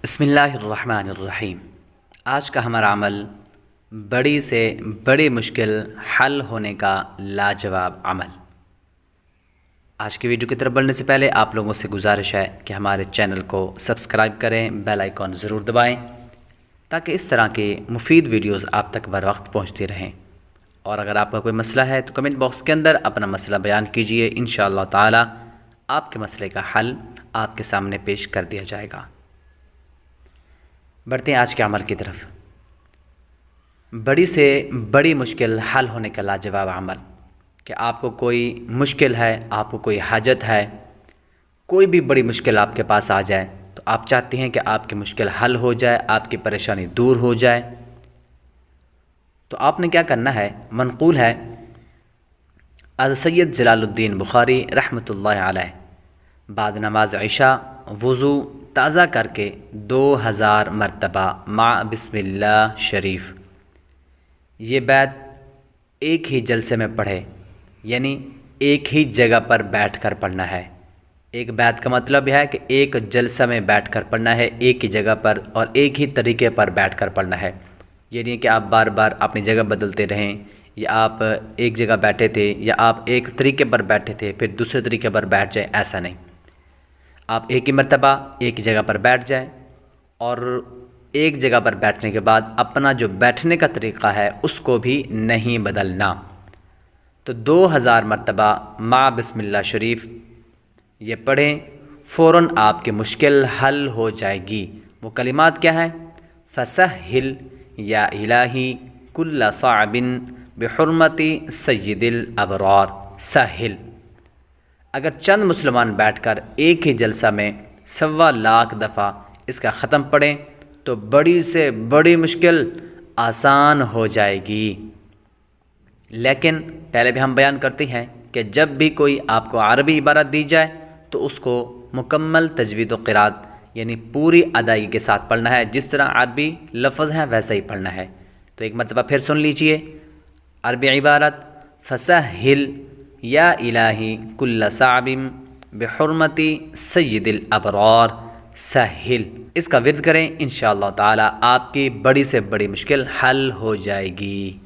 بسم اللہ الرحمن الرحیم۔ آج کا ہمارا عمل بڑی سے بڑی مشکل حل ہونے کا لاجواب عمل۔ آج کی ویڈیو کی طرف بڑھنے سے پہلے آپ لوگوں سے گزارش ہے کہ ہمارے چینل کو سبسکرائب کریں، بیل آئیکن ضرور دبائیں تاکہ اس طرح کی مفید ویڈیوز آپ تک بر وقت پہنچتی رہیں۔ اور اگر آپ کا کوئی مسئلہ ہے تو کمنٹ باکس کے اندر اپنا مسئلہ بیان کیجئے، انشاءاللہ تعالی آپ کے مسئلے کا حل آپ کے سامنے پیش کر دیا جائے گا۔ بڑھتے ہیں آج کے عمل کی طرف۔ بڑی سے بڑی مشکل حل ہونے کا لاجواب عمل کہ آپ کو کوئی مشکل ہے، آپ کو کوئی حاجت ہے، کوئی بھی بڑی مشکل آپ کے پاس آ جائے تو آپ چاہتے ہیں کہ آپ کی مشکل حل ہو جائے، آپ کی پریشانی دور ہو جائے، تو آپ نے کیا کرنا ہے؟ منقول ہے از سید جلال الدین بخاری رحمۃ اللہ علیہ، بعد نماز عشاء وضو تازہ کر کے 2000 مرتبہ مع بسم اللہ شریف یہ بیت ایک ہی جلسے میں پڑھے، یعنی ایک ہی جگہ پر بیٹھ کر پڑھنا ہے۔ ایک بیت کا مطلب ہے کہ ایک جلسہ میں بیٹھ کر پڑھنا ہے، ایک ہی جگہ پر اور ایک ہی طریقے پر بیٹھ کر پڑھنا ہے۔ یہ نہیں کہ آپ بار بار اپنی جگہ بدلتے رہیں، یا آپ ایک جگہ بیٹھے تھے یا آپ ایک طریقے پر بیٹھے تھے پھر دوسرے طریقے پر بیٹھ جائیں، ایسا نہیں۔ آپ ایک ہی مرتبہ ایک جگہ پر بیٹھ جائیں اور ایک جگہ پر بیٹھنے کے بعد اپنا جو بیٹھنے کا طریقہ ہے اس کو بھی نہیں بدلنا۔ تو 2000 مرتبہ مع بسم اللہ شریف یہ پڑھیں، فوراً آپ کی مشکل حل ہو جائے گی۔ وہ کلمات کیا ہیں؟ فسہل یا الہی کل صعب بحرمت سید الابرار۔ سہل، اگر چند مسلمان بیٹھ کر ایک ہی جلسہ میں 1.25 لاکھ دفعہ اس کا ختم پڑھیں تو بڑی سے بڑی مشکل آسان ہو جائے گی۔ لیکن پہلے بھی ہم بیان کرتے ہیں کہ جب بھی کوئی آپ کو عربی عبارت دی جائے تو اس کو مکمل تجوید و قرات یعنی پوری ادائیگی کے ساتھ پڑھنا ہے، جس طرح عربی لفظ ہیں ویسا ہی پڑھنا ہے۔ تو ایک مرتبہ پھر سن لیجئے عربی عبارت، فسہل یا الہی کل صعب بحرمت سید الابرار۔ سہل، اس کا ورد کریں، انشاءاللہ تعالی آپ کی بڑی سے بڑی مشکل حل ہو جائے گی۔